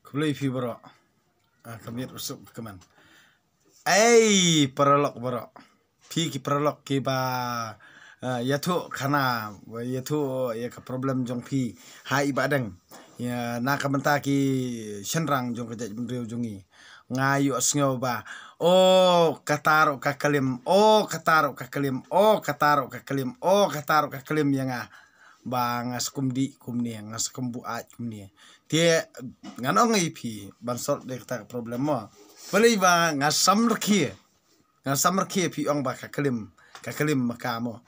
Kulay fi bro. Kamit usuk keman. Ay perolok bro. Fi ki perolok ki ba yatu kana yatu ya ka problem jong fi hai badang. Ya na kamenta ki shenrang jong kejak bendriu jongi. Ngayu asngau ba. Oh kataro kakalim. Oh kataro kakalim. Oh kataro kakalim. Oh kataro kakalim yang ba ngas kumdi kumni ngas kumbu aj kumni tie ngano ngai pi bansol de ta problem mo beli ba ngas samrki pi ong ba kakalim makamo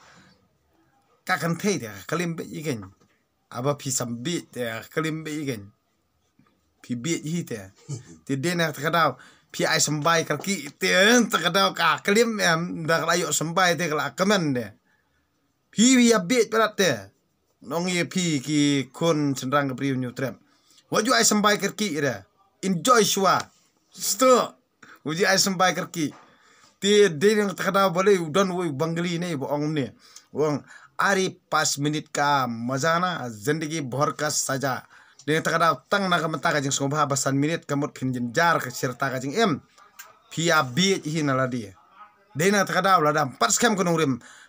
kakan thei de kalim be igen aba pi sambi de kalim be igen pi bi hi te dena ta kadau pi ai sambai karki te ta kadau ka kalim em da layo sambai te kala kamen de pi ya bi berat te nong ye pi ki kun senrang ke priu nyutrem waju ai sambai kerki ira enjoy shwa sto waju ai sambai kerki ti de yang takada boleh udon woi bangli ne bo ong ne wong ari 5 minit ka mazana zindagi bhor ka saja de takada tang na ka mata ka jing sobha basan minit kamut khinjin jar ka serta ka jing em pia bi hi na ladi de na takada ladam pas kam kunung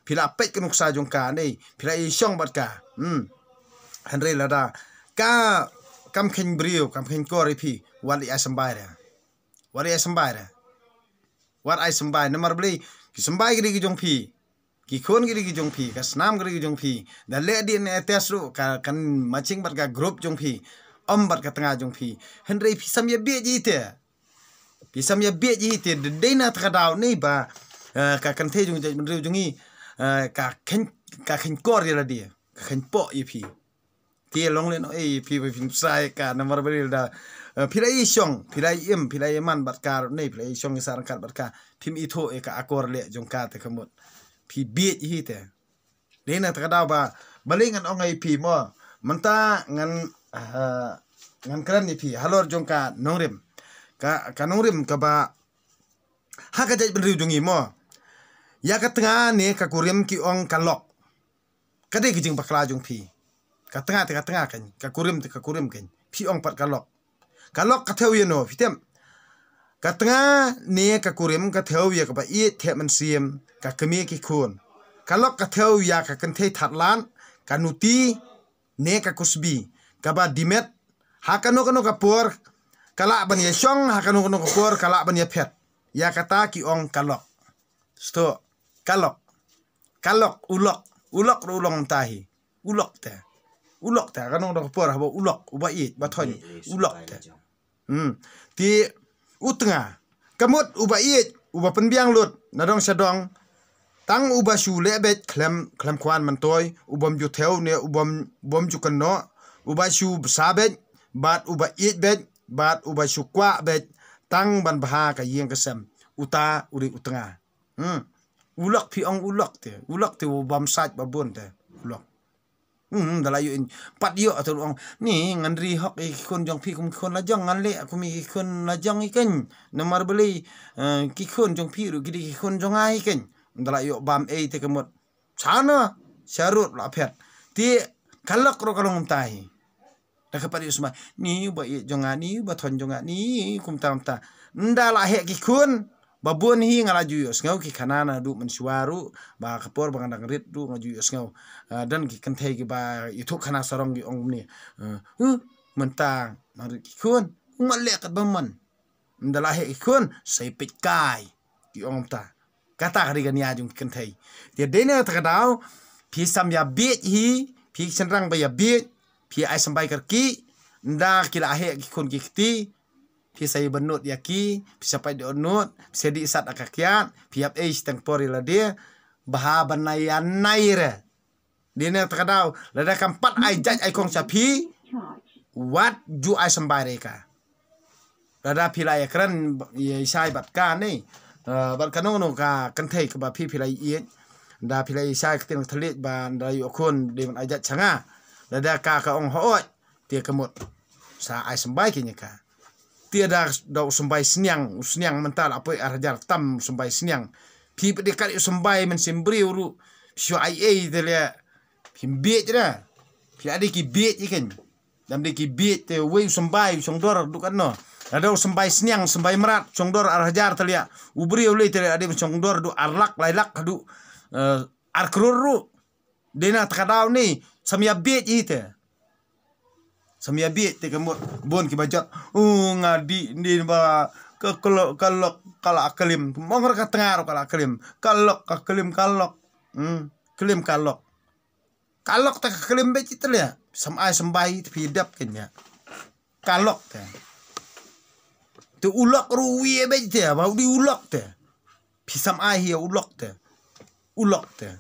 pila pet kunuk sa jong ka nei pila i shong bat ka Henry lada ka kam khen brio kam khen kori pi wali asambai wat ai sambai namar beli ki sambai gidi ki jong pi ki khon gidi ki jong pi ka snam gidi ki jong pi da le di ne tesru ka kan matching bat ka group jong pi bat ka tengah jong pi Henry pi sam ye bi ji te de dena takadau nei ba ka kan the jong brio jongi ka khen kori la dia ka khen po ye pi tie long len pi pin sai ka nomor beril da pilai syong pilai pilai man bat kar nei pilai syong sarang kat bat ka pim itho ka akor le jong ka te kamut pi bi hi te dena ta da ba balingan ongai pi mo menta ngan kran ni pi halor jong ka nongrim ka nongrim ka ba ha ka jai benriu jongi mo ya ka tengah ne ka kurim ki ong kalok kade ki jing bakla jong pi ka tengah kan ka kurim kan pi ong pat kalok ka theu ye no fitem ka tengah ne ka kurim ka theu ye ka ba i the man siem ka kemi ki khun kalok ka theu ya ka kan thei thatlan ka nuti ne ka kusbi ka ba dimet ha kano ka por kala ban ye shong ha kano ka por kala ban ye phet ya kata ki ong kalok sto kalok ulok ulong tahi ulok te kanong dok por habo ulok uba it bathon ulok te ti utnga kamut uba it uba penbiang lut nadong sadong tang uba shu lebet klem kwan mantoy ubam ju theu ne ubam ju kanno uba shu sabet bat uba it bet bat uba shu kwa bet tang ban bha ka yeng kesem uta uri utnga ulok pi ong ulok te ubam saj babun te ulok dalayu in pat yo atau ong ni ngandri hok ikon jong pi kum kon la jong ngan le aku mi ikon la jong iken nomor beli ki kon jong pi ru gidi kon jong ai iken dalayu bam te kemut sana syarut la phet ti kalak ro kalong tahi dak pat yo semai ni ba ye jong ani ba thon jong ani kum tam ta ndala he ki kon babun hi ngalaju yos ngau ki kanana du mensuaru ba kapor bangandang rit du ngaju yos ngau dan ki kentei ki ba itu kana sarong gi ong ni mentang mari ki kun ngale kat baman ndala he kun sai pit kai ki ong ta kata kari gan ya jung kentei dia dena ta kadau pi sam ya bit hi pi senrang ba ya bit pi ai sambai karki nda ki la he ki kun ki ti pi saya benut yaki pi sampai di onut pi di sat akakiat pi ap tang pori la dia baha banayan naire dina takadau lada kampat ai jaj ai kong sapi wat ju ai sambai reka lada pila ya kran ye sai bat ka ni bat kanono ka kanthei ka ba pi pila ye da pila sai ketin thalit ba da yokon de ai jaj changa lada ka ong hoot dia kemut sa ai sambai kinya ka tiada dau sembai seniang mental apa arajar tam sembai seniang pi dekat sembai men sembri uru sio ai de le pi bet dah pi ade ki bet ikan dam de ki bit te we sembai songdor dukan no ada sembai sniang sembai merat songdor arhajar telia ubri ule telia ade songdor du arlak lailak du arkruru dena takadau ni samia bit ite samia bit te kemut bon ki bajat ngadi ni ba ke kalau akalim mongor ka tengar kalau akalim kalok kelim kalok tak kelim be telia samai sembai hidap kenya kalok te tu ulok ruwi be te bau di ulok te pisam ai hi ulok te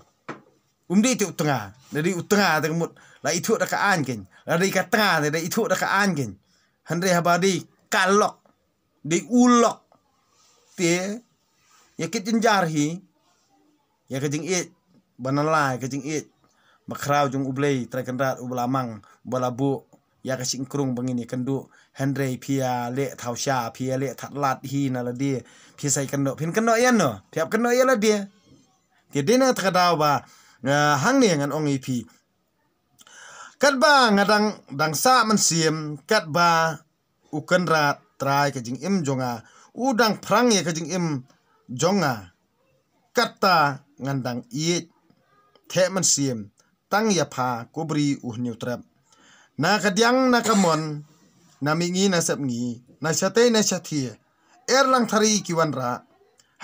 umdi tu tengah dari utengah te kemut la itu dak an ken la dari ka tengah dari itu dak an ken handre habadi kalok di ulok te ya kitin jarhi ya kejing it banalai kejing it makrau jung ublei trakandrat ublamang balabu ya kasing krung bangini kendu handre pia le thausha pia le thatlat hi naladi pia sai kendo pin kendo yan no piap kendo ya la dia ke dena takadaw ba hang ne ngan ong ipi kat ba ngadang dangsa man siem kat ba ukan rat trai kejing im jonga udang prang ye kejing im jonga kata ngandang iet the man siem tang ya pha kubri uhniu trap na kadyang na kamon na mingi na sapngi na sate na sathi erlang thari kiwanra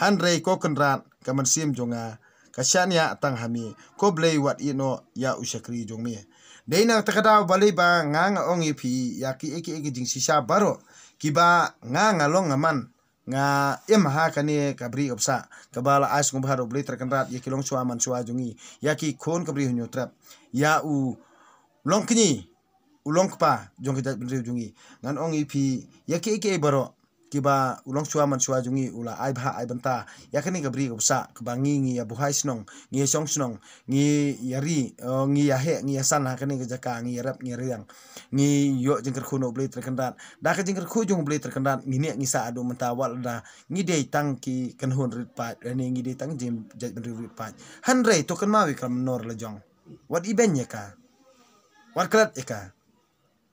hanrei ko kenrat kaman sim jonga kasyanya tang hami ko blei wat ino ya usakri jongmi deina takada balai ba nga ong ipi ya ki eki jing sisa baro kiba nga long ngaman nga ha kani kabri opsa kabala as ngumbharo blei terkenrat ya kilong suaman sua jongi ya ki khon kabri hunyo trap ya u long kini ulong pa jong kita bendri jungi ngan ong ipi ya ke baro kiba ulong suaman sua jungi ula ai bha ai banta ya kani gabri gopsa kebangi ngi ya buhai snong ngi song snong ngi yari ngi ya he ngi san ha kani gejaka ngi rap ngi riang ngi yo jengker khuno blei terkendat da ka jengker khu jong blei terkendat ngi ne ngi sa adu mentawal da ngi dei tang ki kan hun rit pa ni ngi dei tang jim jaj bendri rit pa hanre to kan mawi kam nor le jong wat ibenya ka wat klat eka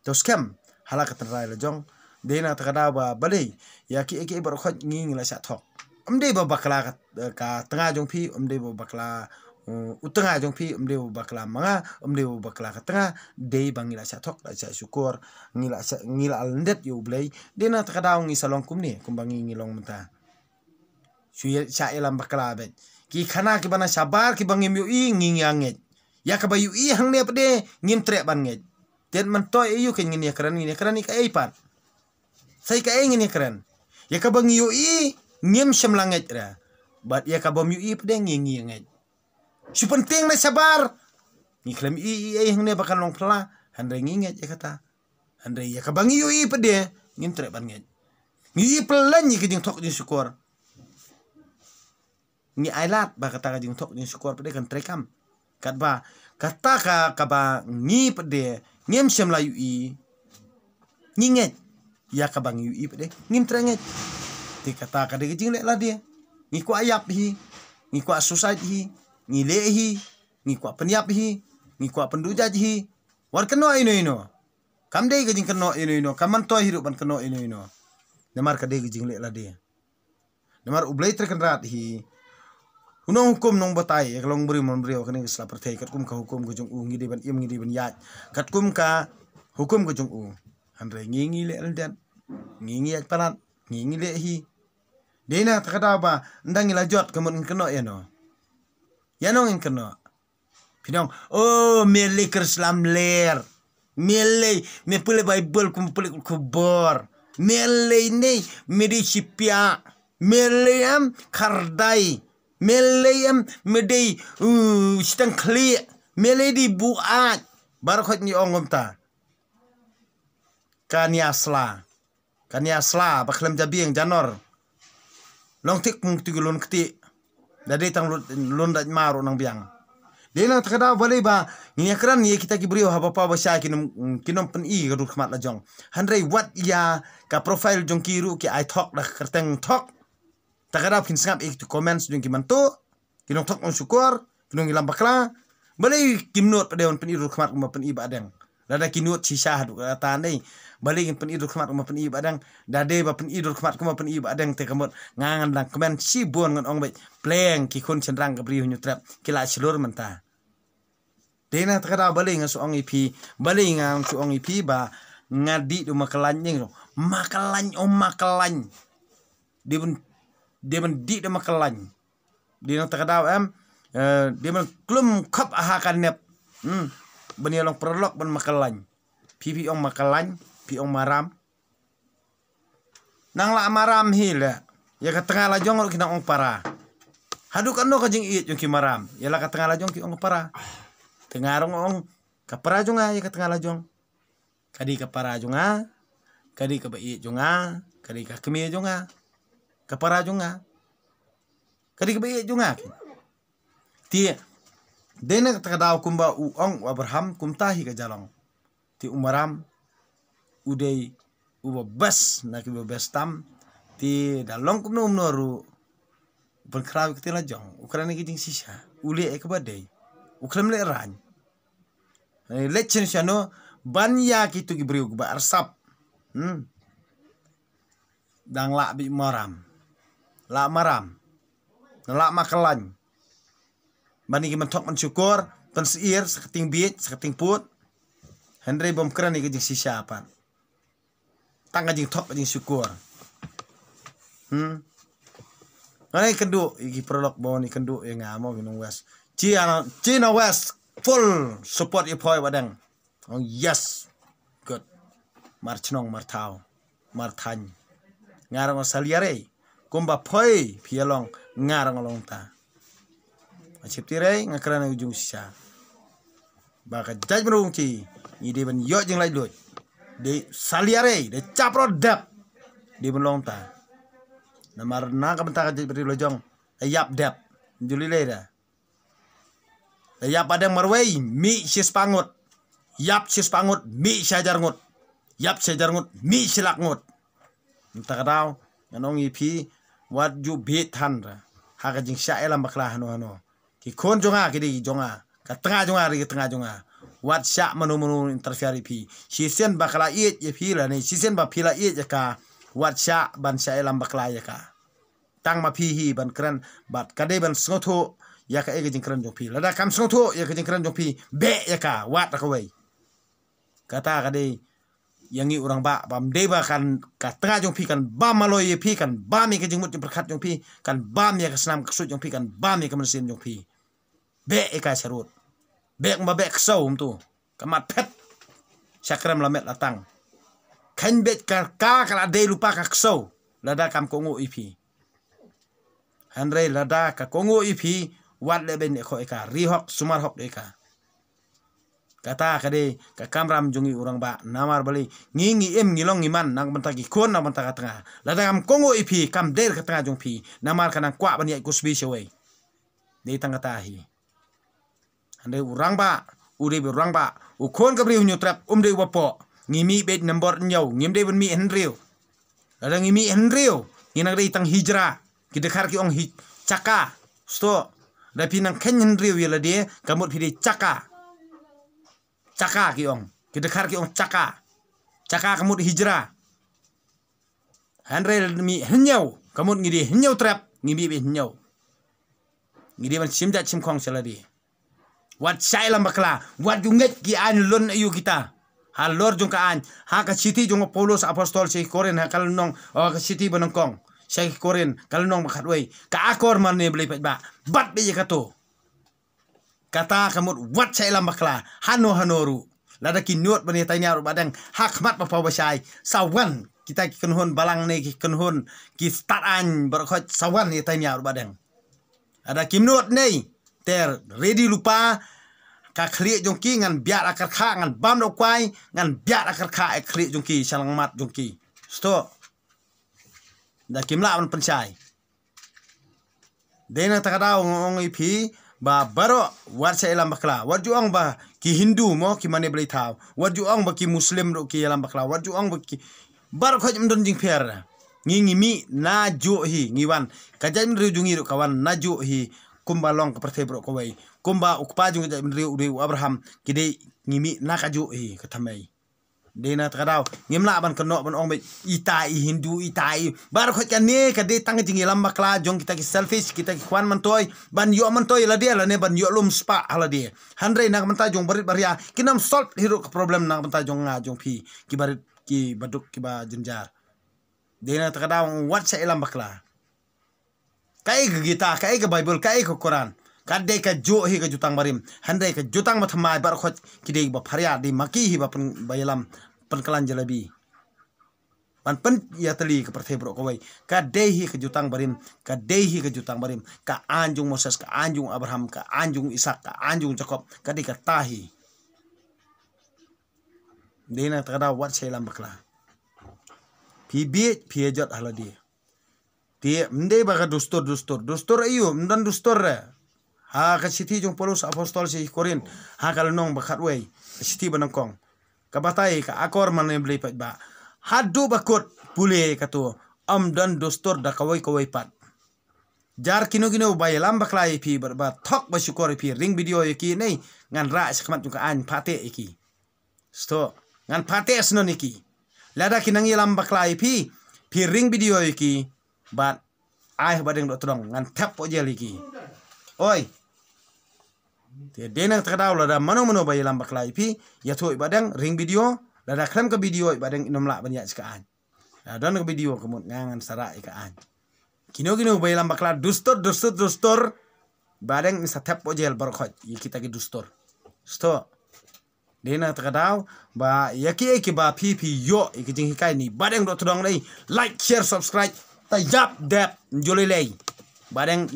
to scam halaka tenrai le jong dena takada ba balei ya ki eki bar khot ngi la sa thok amde ba bakla ka tengah jong phi amde ba bakla utengah jong phi amde ba bakla manga amde ba bakla ka tengah dei bangila sa thok la sa syukur ngila alndet yu blei dena takada ngi salong kumni kumbangi ngilong menta suya sa elam bakla bet ki khana ki bana sabar ki bangim yu i ngi nganget ya ka bayu i hang ne pade ngim trek ban nget ten man toy yu ken ngini kran ka ai pat sai ka ai ngini kran ya ka bang yu i ngim semlanget ra bat ya ka bom yu i pde ngi nget si penting na sabar ni klam i ai hang ne bakan long pla handre ngi nget ya kata handre ya ka bang yu i pde ngim tre ban nget ngi pelan ni kejing tok ni syukur ni ailat ba kata kejing tok ni syukur pde kan trekam kat ba kata ka ba ngi pde ngem sem la ui nginget ya ka bang ui pede ngim trenget ti kata ka de jing le la dia ngi ko ayap hi ngi ko society hi ngi le hi ngi ko penyap hi ngi ko penduja hi war keno ino kam de jing keno ino kaman to hirup ban keno ino namar ka de jing le la dia namar ublei terkenrat hi unong hukum nong batai ya kalong beri memberi kini setelah pertai kat kum ka hukum kujung ngi di ban im ngi di ban yat kat kum ka hukum kujung handre ngi le aldan ngi at palat ngi le hi dena takada ba ndang ila jot kemun keno ya no ya no ngin keno pinong mele kerslam ler mele me pule bible kum pule kubor mele nei medisipia mele am kardai Melayam medei stang kli meledi buat barkhot ni ongom ta kaniasla baklam jabieng janor long tik mung tigulun kti dadi tang lun daj maru nang biang dena takada balai ba ni akran ni kita ki brio haba pa ba sha kinom pen i gadu khmat la jong handrei wat ya ka profile jong kiru ki I talk dah kerteng talk takarap kin sangap ik tu comments dung kimanto kinong tok on syukur kinong ilam bakla balai kimnot pada on peniru khmat ma pen iba adeng Lada kinut sisa hadu kata andai balik pen idul kemat kuma pen i badang dade ba pen idul kemat kuma pen i badang te kamot ngangan dang kemen sibon ngan ong bai pleng ki kun cendrang kabri hunyu trap kila selur menta dena takada balik ngan suong ipi balik ngan suong ipi ba ngadi do makalanyeng makalany makalany dia men di do makalany dena takada dia men klum kap ahakan nep bani long perlok ban makalany pi ong makalany pi ong maram nang la maram hila ya ka tengah la jong ki nang ong para hadu kan no ka jing i jong ki maram ya la ka tengah la jong ki ong para tengah rong ong ka para jong ya ka tengah la jong kadi ka para jong kadi ka bai jong kadi ka kemi jong ka para jong kadi ka bai jong ti dena takadaw kumba uong Abraham kumtahi ka jalong ti umaram udai uba bas na ki bas tam ti dalong kumno umnoru berkraw ketila jong ukrana ki jing sisa ule e kabadai ukram le ran lechen shano banya ki tu ki briu ba arsap dang la bi maram la makalan bani ki mentok mensyukur pensiir seketing biit seketing put Henry bom kran ni jing sisa apa tang jing tok jing syukur ngai kendu iki prolog bawa ni kendu yang ngamo ginung west China West full support you poi badang oh yes good marchnong martau martany ngarang saliare kumba poi pialong ngarang long ta Acip tirai ngakrana ujung sisa. Baka jaj merung ci. Ide ban yo jeng lai lut. De saliare de capro dap. Di ban long ta. Namar na ka benta ka jaj beri lojong. Ayap dap. Juli le da. Ayap padang marwei mi sis pangut. Yap sis pangut mi syajar ngut. Yap syajar ngut mi silak ngut. Entah kadau nganong ipi wat ju bit han ra. Haka jing sya elam baklah hano. Ki kon jonga ki jonga ka tengah jonga ri tengah jonga wat syak manu interfere pi sisen bakala iet ye pila ni sisen ba pila iet ya ka wat syak ban syak elam bakla ya ka tang ma pi hi ban kran bat kade ban sngoto ya ka ege jing kran jong pi lada kam sngoto ya ka jing kran jong pi be ya ka wat ka wei kata kade yangi orang ba bam deba kan ka tengah jong pi kan bam maloy ye pi kan bam ye ka jing mut berkat jong pi kan bam ya ka senam kesut jong pi kan bam ye ka mesin jong pi be eka serut be ma be ksau tu kamat pet sakram lamet latang kan bet ka kala de lupa ka ksau lada kam kongo ipi Henry lada ka kongo ipi wat le ben ko eka rihok sumar hok eka kata kade ka kamram jungi urang ba namar bali ngingi em ngilong iman nang bentagi kon nang bentaka tengah lada kam kongo ipi kam der ka tengah jong pi namar kanang kwa bani kusbi shawai de tangga tahi Ande urang ba, ude urang ba, ukon kabri unyu trap de wapo, ngimi bet nombor nyau, ngimde ben mi Henry. Ada ngimi Henry, nginang dei tang hijrah, kita khar ki ong caka, sto, da pinang ken Henry ya la dia, kamut pide caka. Caka ki ong, kita khar ki ong caka. Caka kamut hijrah. Henry mi henyau, kamut ngidi henyau trap, ngimi be henyau. Ngidi ban simda simkong sala dia. Wat sai lam bakla wat junget ki an lon ayu kita halor jung ka an ha ka city jung Paulus apostol si koren ha kal nong o ka city banongkong si koren kal nong makat wei ka akor man ne beli ba bat be kato kata kamut wat sai lam bakla hanoru lada ki nuot bani tanya badang hakmat pa basai sawan kita ki kenhon balang ne ki kenhon ki start an berkhot sawan ni tanya badang ada kimnuot nei ter ready lupa ka khliek jongki ngan biat akar kha ngan bam do kwai ngan biat akar kha e khliek jongki salang mat jongki sto da kimla man pensai dena takada ong ipi ba baro war sa elam bakla war juang ba ki Hindu mo ki mane blai thaw war juang ba ki Muslim ro ki elam bakla war juang ba ki bar khoj mdon jing fer ngi mi na jo hi ngiwan kajam ru jungi ro kawan na jo hi kumba long ke pertebro ko wai kumba ukpa jung ja mri ude Abraham kide ngimi nakaju katamai dena takadau ngimla ban kenok ban ong itai Hindu itai bar khot kan ne ka de tang jing lam bakla jong kita ki selfish kita ki kwan man toy ban yo man toy la dia la ne ban yo lum spa hala dia handre nak manta jong barit baria kinam solve hero problem nak manta jong nga jong phi ki barit ki baduk ki ba jenjar dena takadau wat sa lam bakla kai ke gita kai ke bible kai ke quran kadai ka jo hi ka jutang barim handai ka jutang mathamai bar khot kidei ba pharia di maki hi ba pen bayalam penkelan jalabi pan pen ya tali ka perthe bro kawai kadai hi ka jutang barim kadai hi ka jutang barim ka anjung Moses ka anjung Abraham ka anjung Ishak ka anjung Jacob kadai ka tahi dena takada wat selam bakla pibit piejot haladi ti mende ba ka dustur ayu mdan dustur ha ka siti jong Paulus apostol si Korin ha kal nong bakat wei siti banangkong ka batai ka akor man blei pat ba hadu bakut pule ka tu dan dostor da kawai pat jar kino bai lam baklai pi ba thok ba syukor pi ring video iki nei ngan ra sakmat ka an phate iki sto ngan phate asnon iki lada kinang lam baklai pi ring video iki bat ai badeng do trong ngan tap po jel iki oi dena takadau lada mano bai lam baklai pi ya thoi badang ring video lada kram ka video badang inom la banyak sekaan dan ka video kemut ngangan sara ikaan kino bai lam bakla dustor badang ni satap ojel barkhot yi kita ki dustor sto dena takadau ba yaki ba pi yo ikijing hikai ni badang do tudong dai like share subscribe tajap dep jolelei badang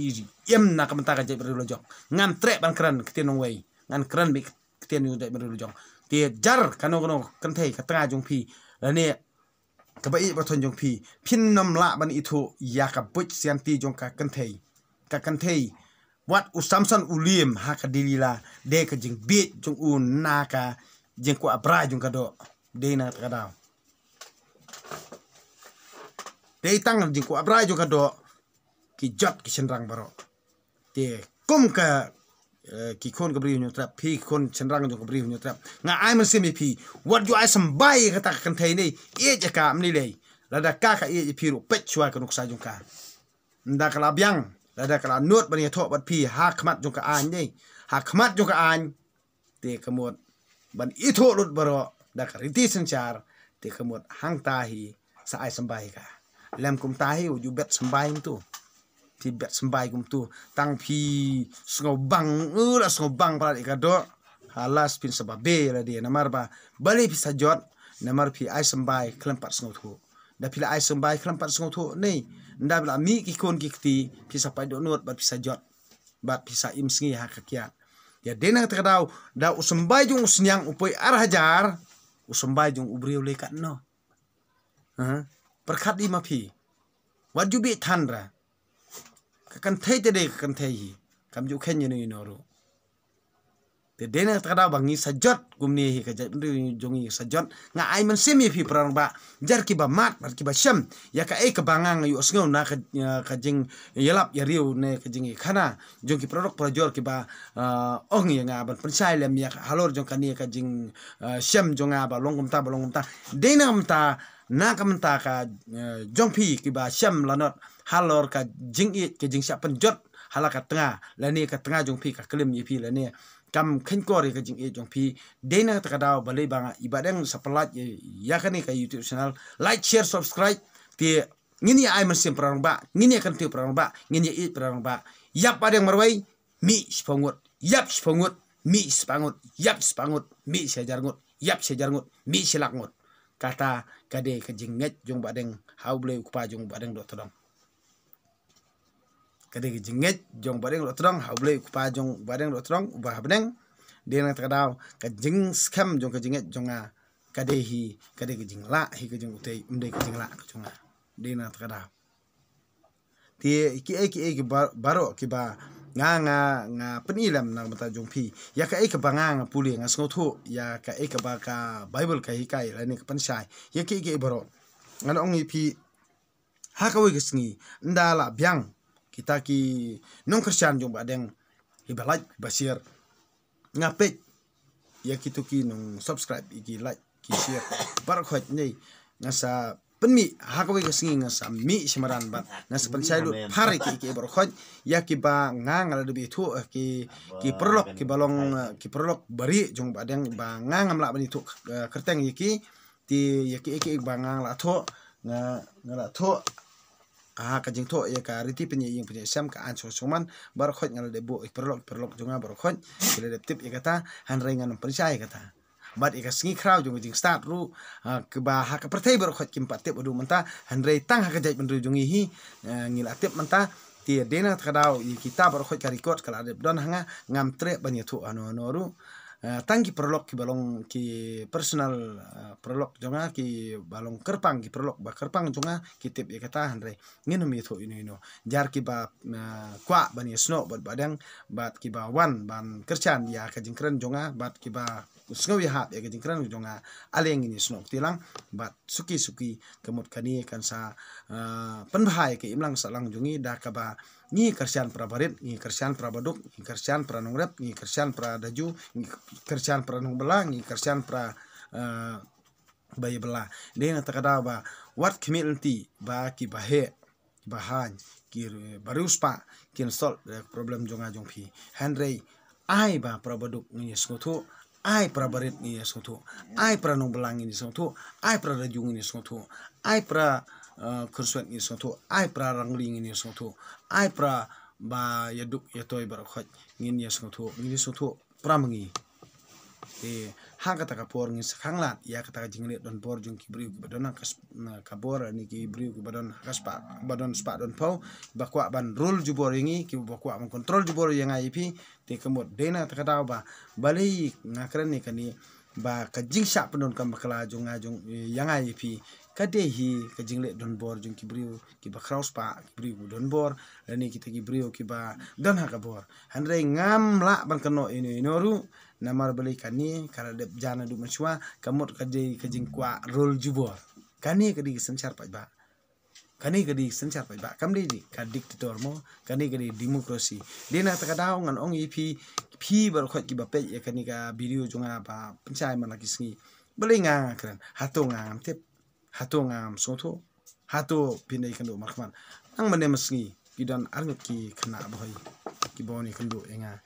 na kamenta ka jai berulojong ngam tre ban kran ketian wei ngan kran bi ketian yu dai berulojong ti jar kano kanthei ka tanga jong phi ne ka bai ba thon jong phi phin nam la ban ithu ya ka buch sianti jong ka kanthei wat usamsan ulim ha ka dilila de ka jing bi jong na ka jing ko abra jong ka do de na ka da de tang jing ko abra jong ka do ki jot ki senrang baro te kum ka ki kon ka bri nyu trap pi kon senrang jong ka bri nyu trap nga ai man semi pi what you ai sambai ka ta kan thai nei e ja ka amni le la da ka e pi ru pet chwa ka nuk sa jong ka nda kala byang la da kala not bani tho bat pi ha khmat jong ka an nei ha khmat jong ka an te kamot ban i tho lut baro da ka riti sanchar te kamot hang ta hi sa ai sambai ka lam kum ta hi u bet sambai tu pi bet sambai kum tu tang pi snobang la snobang pala ikado halas pin sababe la dia namar ba bali pi sajot namar pi ai sambai klampat sngo thu da pila ai sambai klampat sngo thu nei nda bla mi ki kon ki kti pi sapai do not ba pi sajot ba pi sa im sngi ha kakia ya dena takadau da usambai jung usnyang upoi ar hajar usambai jung ubriu le kat no perkhat di ma pi waju bi thandra kan thei te de kan thei kam ju khen ni no ro te dena takada bangi sajot gumni hi ka jongi sajot nga ai man semi phi prang ba jar ki ba mat bar ki ba sham ya ka e ka bangang yu osngo na ka jing yelap ya riu ne ka jing khana jong ki produk projor ki ba ong ya nga ban pensai lem ya halor jong kan ni ka jing sham jonga ba longum ta dena mta na kamenta ka jong phi ki ba sham lanot halor ka jing it ke jing sya penjot halaka tengah lani ka tengah jong phi ka klim yi phi lani kam khen ko ri ka jing it jong phi dena takada balai banga ibadang sapalat ya kani ka YouTube channel like share subscribe ti ngini ai mesim perang ba ngini kan ti perang ba ngini it perang ba yap adang marwai mi spangut yap spangut mi spangut yap spangut mi sejarngut yap sejarngut mi silakngut kata kade ka jinget jong badeng hauble kupa jong badeng do todong kade ka jinget jong badeng do todong hauble kupa jong badeng do todong ubah badeng dena takadau ka jing scam jong ka jinget jonga kade ka jingla hi ka jong utei umde ka jingla ka jonga dena takadau ti ki baro ki ba nga penilam na mata jong phi ya ka ka banga puli nga snothu ya ka ba ka bible ka hikai la ni ka pansai ya ki baro ngana ong phi ha ka wi gisngi ndala byang kita ki non kristian jong badeng ibalaj basir nga pe ya kita ki nong subscribe iki like ki share bar khot nei ngasa penmi hakawi ka singi ngasa mi shamaran bat ngasa pensai lu pare ki bar khot ya ki ba ngang ala debi thu ki perlok ki perlok bari jong badang ba ngang amla bani thu kerteng iki ti ya ki ba ngang la thu ngala thu kajing to ya ka riti penye yang penye sam ka anso soman bar khot ngal de bo perlok jonga bar khot kile de tip ikata han rengan percaya kata bat ika singi crowd jong jing start ru ke ba ha ka pertai bar khot kim patip adu menta han rei tang ha ka jai benru jongi hi ngil atip menta ti dena kadau i kita bar khot ka record kala de don hanga ngam tre bani thu ano ru tangki perlok ki balong ki personal perlok jonga ki balong kerpang ki perlok ba kerpang jonga ki tip ya kata hanre ngino mi tho ino jar ki ba kwa bani sno bat badang bat ki ba wan ban kerchan ya ka jingkran jonga bat ki ba usngo ya hap ya ka jingkran jonga aleng ini sno tilang bat suki kemut kani kan sa penbahai ke imlang salang jongi da ka ba ni kersian pra barit ni kersian pra baduk ni kersian pra nongrep ni kersian pra daju ni kersian pra nong belang ni kersian pra bayi belah dia nak kata ba what community ba ki bahe bahan ki barus pa ki solve problem jonga jong phi henry ai ba pra baduk ni skotu ai pra barit ni skotu ai pra nong belang ni skotu ai pra daju ni skotu ai pra kursuat ni soto ai pra rangling ni soto ai pra ba yaduk yatoi bar khot ngin ya soto ngin soto pramangi ha kata ka por ngin sakhanglat ya kata ka jinglet don por jung kibriu ki badon kas ka bor ni ki briu ki badon kas pa badon spa don pau bakwa ban rule jubor ingi ki bakwa man control jubor yang IP te kemot dena ta kata ba balai ngakren ni kani ba ka jingsha pendon kam bakala jung yang IP kadehi ka jingle don bor jung kibriu ki ba kraus pa kibriu don bor ni kita kibriu ki ba don ha ka bor hanre ngam la ban kano ini inoru namar beli kani kala de jana du machwa kamot kade ka jingkwa rol jubor kani kadi senchar pa ba kani kadi senchar pa ba kam di ka diktator mo kani kadi demokrasi dina ta kadau ngan ong ipi phi bar khot ki ba pe ya kani ka video junga ba pencai mana kisngi beli nga kran hato ngam tep hato ngam soto hato pinai kendo markman ang mane mesngi kidan arngot ki khana boy ki boni kendo enga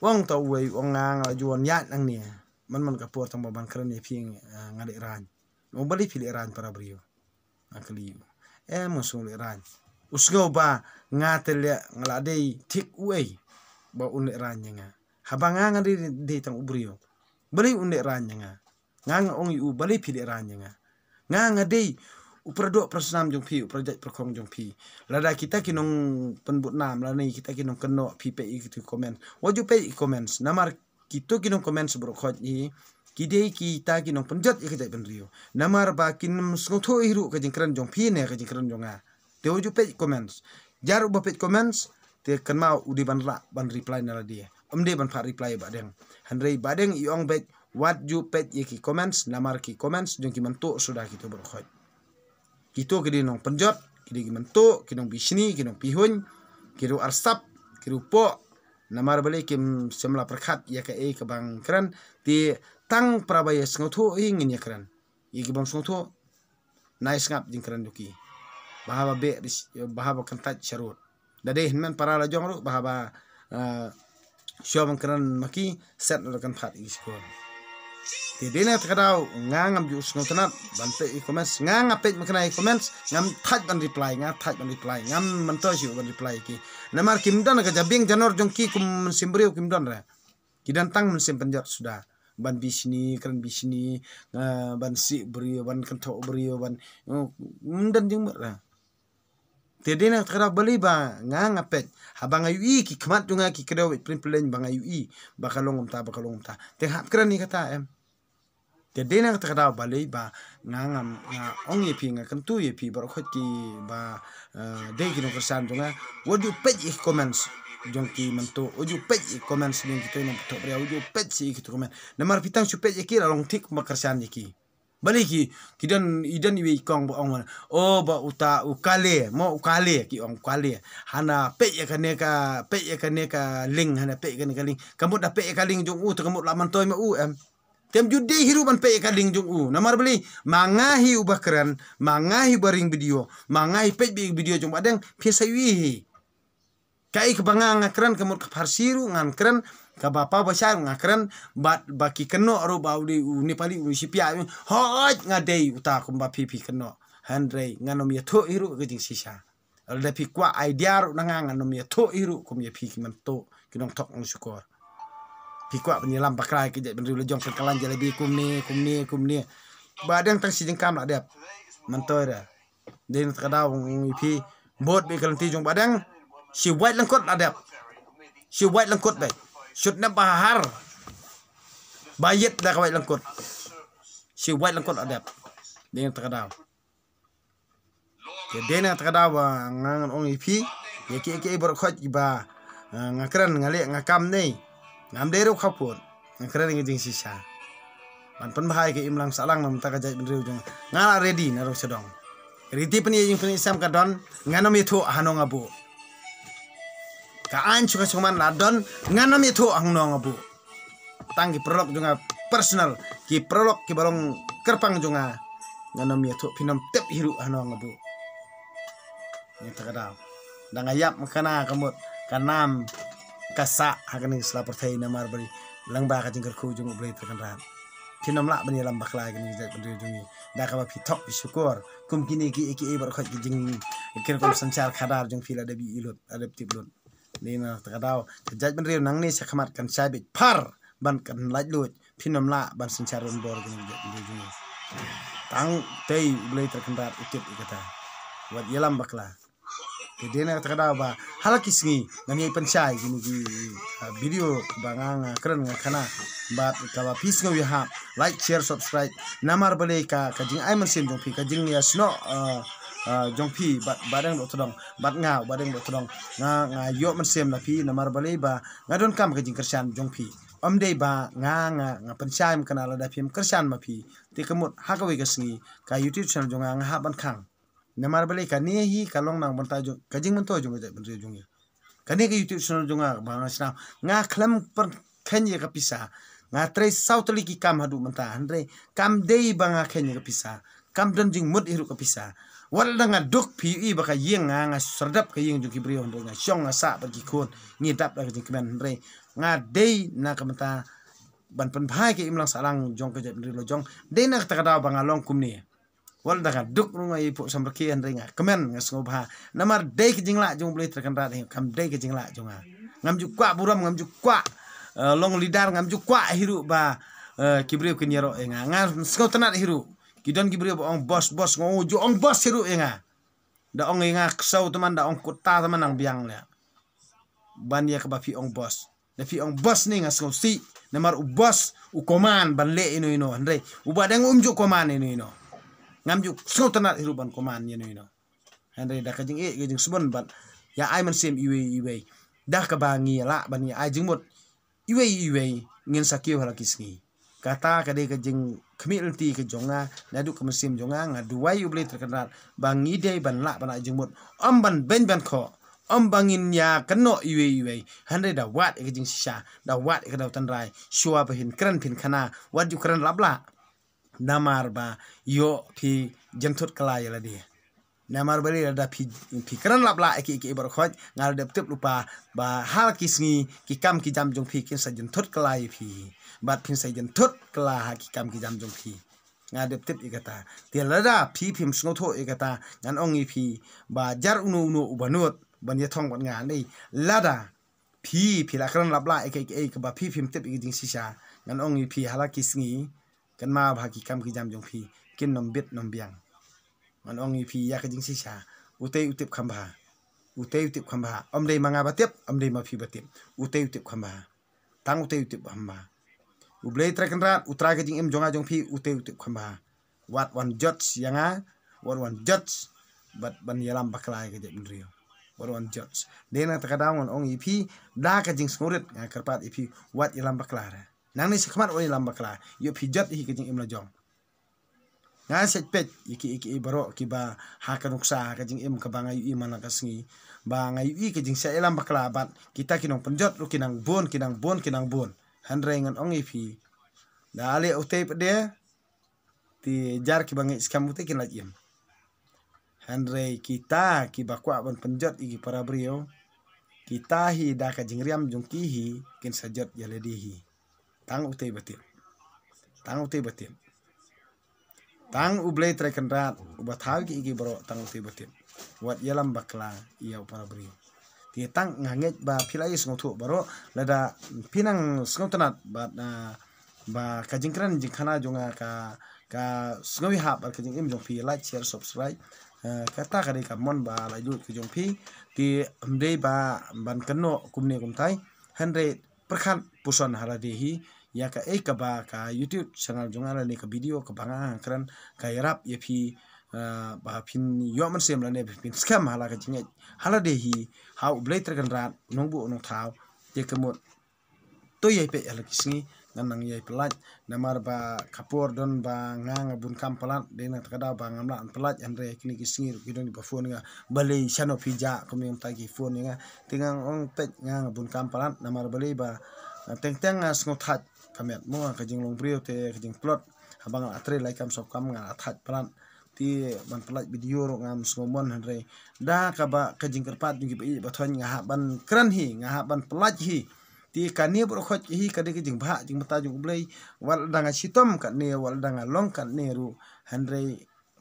wong tau wei wong ngang la juan yat nang ni man kapur tang ban kran ni ping ngade ran mo bali pili ran para brio akli musul ran usgo ba ngatel ngalade tik wei ba un ran nga habanga ngade de tang ubrio bali un ran nga ngang ong yu bali pili ran nga nga dei upradok prasnam jong pi project perkong jong pi lada kita kinong penbut nam la nei kita kinong keno PPI gitu komen waju pe comments namar kita kinong comments brokhot ni kidei kita kinong penjat ikajai penrio namar ba kin skotho iru ka jingkran jong pi ne ka jingkran jonga te waju pe comments jaru ba pe comments te kan mau udi ban reply na dia omde ban fa reply badeng handrei badeng iong bet what you pet yeki comments namar ki comments jong ki mantu sudah kita berkhot kita kini nong penjot kini mantu kini nong bisni kini nong pihun kini arsap kini po namar balik kim semla perkat ya ke bang kran ti tang prabaya sengotho ingin ya kran yeki bang sengotho nice ngap jing kran duki bahaba be bahaba kantat syarut dade hinman para la jong ru bahaba syom kran maki set kan phat iskon ti dena takadau ngam ju snotnat bante e-commerce ngapet makna e-commerce ngam thaj ban reply ngam manto ju ban reply ki namar kimdan ka jabing janor jongki kum simbriu kimdan ra kidan tang mensim penjat sudah ban bisni kan bisni ban si brio ban kanto brio ban mundan jing ra ti dena takadau bali ba ngapet habang ayu ki kmat junga ki krew primplen bang ayu bakalong ta te hap kran ni kata jadi nak terkadang balik ba ngam ong yepi ngakentu yepi berkhot ki ba dei kino kersan jonga wodu page comments jongki mento oju page comments ning kita ino to bria oju page si kita comment namar pitang su page ki long tik makersan yeki Balik kidan idan iwi kong ba ong oh ba uta ukale mo ukale ki ong ukale hana pe ya ka ling hana pe ka ling kamut da pe ka ling jong to kamut laman toy ma em tem judi hiru ban pe ka ling jong namar beli mangahi ubakran mangahi baring video mangahi pe video jong badang pisawi kai kebangang ngakran kamut parsiru ngakran ka bapa basar ngakran bat baki keno ro baudi Nepali sipia hoj ngadei uta kumba pipi keno handre nganom ya tho hiru gejing sisa alda pi kwa idea ro nanga nganom ya tho hiru kum ya pi kimanto kinong tok ng syukur pi kwa penyelam bakrai ke benri lejong kekalan jalebi kumni badang tang sijeng kam la dep mantoy da den kadau pi bot be kalanti jong badang si white langkot la dep si white langkot bay shoot na bahar bayet dah kawai langkut si white langkut adap dengan terkadau jadi dengan terkadau ngangan ong ipi ya ki berkhot iba ngakran ngalik ngakam ni ngam deru khapun ngakran ngijing sisa panpun bahai ke imlang salang nam ta kajai benriu jong ngala ready naro sedong riti pani yung pani sam kadon nganom itu hanong abu kaan suka cuman ladon nganom itu hanong abu tangki prolog juga personal ki prolog ki balong kerpang juga nganom itu pinam tep hiru hanong abu ini terkadau dan ayap makana kamut kanam kasa hakani selapor thai namar bari langba ka jingker ku jung blai terkenal pinam lak bani lambak lagi ni jat bani jungi da ka pi tok syukur kum kini ki bar khot ki jing kir kom sanchar khadar jung fila da bi ilut adap tiblun ni na terkadau jat bani nang ni sakhamat kan sabit par ban kan laj lut pinam lak ban sanchar ron bor ni jat bani jungi tang tei blai terkenal utip ikata wat yelam bakla jadi nak terkadau ba halaki singi ngani pancai gini video bangang keren ngakana bat kawa pis ngo ha like share subscribe namar bale ka kajing ai man sim jongpi kajing ya sno jongpi bat badang do todong bat nga badang do todong nga yo man sim na pi namar bale ba ngadon kam kajing kersan jongpi omdei ba nga pancai kana la da pim kersan ma pi te kamut hakawe ka singi ka YouTube channel jonga nga ha ban khang namar balik kani hi kalong nang banta jo kajing mento jo ngajak benri jongi kani ke YouTube channel jonga bang asna nga klam per khenye ka pisa nga tre sautli ki kam hadu menta andre kam dei banga khenye ka pisa kam dan jing mud hiru ka pisa wal nga duk pi i baka yeng nga serdap ka yeng jo ki brio andre nga syong nga sa bagi kon ni dap da jing kemen andre nga dei na ka menta ban pen bhai ke imlang salang jong ka benri lo jong dei na ta kada banga long kumni wal daga duk runga ipo samrakian ringa kemen ngasngobha namar dei kijingla jong blai terkenrat kam dei kijingla jonga ngamju kwa buram ngamju kwa long lidar ngamju kwa hiru ba kibriu kinyero enga ngasngau tenat hiru kidon kibriu ong bos ngojo ong bos hiru enga da ong enga ksau teman da ong kota teman nang biang le ban ya kebafi ong bos da fi ong bos ni ngasngau si namar u bos u koman ban le ino andre u badang umju koman ino ngamju sultanat hiruban koman yeno hande da kajing kajing subon ban ya ai man sem iwe da ka bangi la ban ya ai jingmot iwe ngin sakio hala kisngi kata kade kajing kemil ti ke jonga nadu ka mesim jonga ngaduai uble terkenal bangi dei ban la ban ai jingmot om ban ko om bangin ya keno iwe hande da wat kajing sisa da wat ka da tanrai shua bahin kran pin kana wat ju kran labla namar ba yo pi jentut kala ya dia namar bali ada pi kran labla ki bar khoj ngal dep tep lupa ba hal kisngi ki kam ki jam jong pi kin sa jentut kala pi bat pin sa jentut kala ki kam ki jam jong pi ngal dep tep ikata tialada pi pim sngo tho ikata ngan ongi pi ba jar unu ubanut ban ye thong ban nga nei lada pi la kran labla ke ba pi pim tep iging sisa ngan ongi pi hala kisngi kan ma bhaki kam ki jam jong phi kin nom bit nom biang man ong phi ya ka jing sisa utei utip khamba om dei manga batep om dei ma phi batep utei utip khamba tang utei utip khamba u blei trakenrat utra ka jing em jonga jong phi utei utip khamba what one judge yanga what one judge but ban yalam baklai ka jek brio what one judge dena takadang ong phi da ka jing smurit nga karpat phi what yalam baklara nang ni sekmat oi lamba kala yo pijat hi kejing imla jong nga set pet iki baro ki ba ha ka nuksa ka jing im ka ba ngayu i mana ka sngi ba ngayu i ka jing sa elam bakla bat kita kinong penjot lu kinang bon handre ngan ong ipi da ale utep de ti jar ki bangi skam ute kin lajim handre kita ki bakwa ban penjot iki para brio kita hi da ka jing riam jong ki hi kin sajot yaledi hi tang ute batim tang ublay trekan rat ubat hal ki iki bro tang ute batim wat yalam bakla iya para brio ti tang nganget ba pilai sngotu baro lada pinang sngotanat ba kajingkran jingkhana jonga ka sngowi hap ba kajing im jong pi like share subscribe kata kari kamon ba la lut ke jong pi ti amdei ba ban keno kumne kumtai handre perkhan puson haladehi ya ka ba ka YouTube channel jonga la ne ka video ka banga kran ka yarap ye pi ba pin yoman sem la ne pin scam hala ka jinge hala de hi how blade kan rat nong bu nong thau te kemot to ye pe ala kisngi nang ye pelat namar ba kapor don ba ngang bun kam pelat de na kada ba ngamla an pelat andre kini kisngi kidon ba phone nga bale shano pija kami ta ki phone nga tingang ong pet ngang bun kam pelat namar bale ba teng ngasngot hat kamet mo ka jing long brio te ka jing plot habang atre like kam sok kam nga that pelat ti ban pelat video ro ngam ngomon handre da ka ba ka jing kerpat ngi ba thon nga ban kran hi nga ban pelat hi ti kani bro khot hi ka de jing bha jing mata jung blai wal danga sitom ka ne wal danga long kan ne ru handre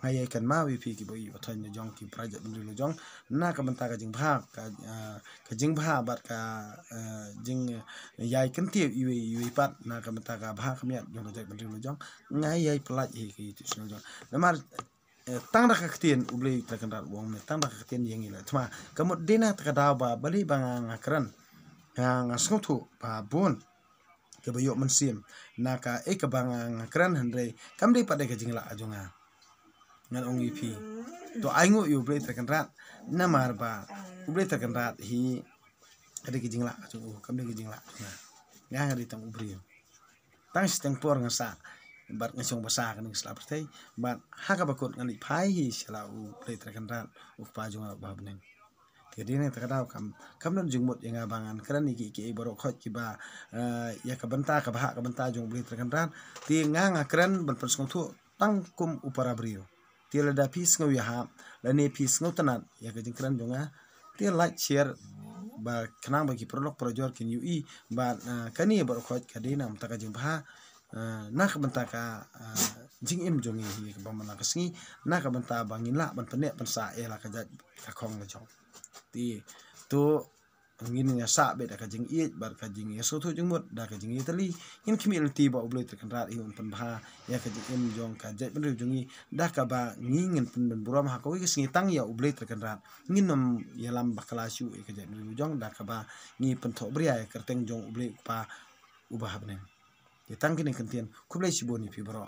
ngai kan ma wi pi ki boi ba thon jong ki project bulu jong na ka manta ka jing bha ka jing bha bat ka jing yai kan ti wi pat na ka manta ka bha ka miat jong project bulu jong ngai yai pelat hi ki ti sno jong namar tang da kaktin ublei takandar wong me tang da kaktin yang ila tma kamut dina takada ba bali bang ngakran nga sngotu ba bon ke bayo mensim naka ka bang ngakran handre kamde pada ke jingla ajonga ngan ong ipi to aingu yu ublei takandar namar ba ublei takandar hi ade ke jingla ajonga kamde ke jingla nga ngari tang ubri tang steng por ngasa bat ngasong basa kan selap tei bat haka bakut ngani pai hi sela u play trakan rat u pa jonga ba bnen jadi ne takada kam non jungmut yang abangan kran iki baro khot ki ba ya ka banta jong play trakan rat ti nga kran ban perskong thu tang kum upara brio ti lada pis ngawi ha la ne pis ngotanat ya ka jing kran jonga ti like share ba kanang bagi prolog projor kin ui ba kani baro khot kadina mtaka jing ba nak benta ka jing im jongi hi ka bamana ka sngi nak benta bangin la ban pene ban sa ela ka jat ka khong la jong ti to ngin ya sa be da ka jing i bar ka jing ya so thu jing mot da ka jing itali in khimil ti ba ublei kan rat hi un pan bha ya ka jing im jong ka jat ban jongi da ka ba ngin pen ban buram ha ko ki sngi tang ya ublei kan rat ngin nom ya lam bakala shu ka jat jong da ka ba ngi pen tho bria ya kerteng jong ublei pa ubah bnen ya tang kini kentian kublai siboni pi bro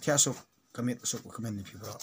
tiasuk kamit sok kamen ni pi bro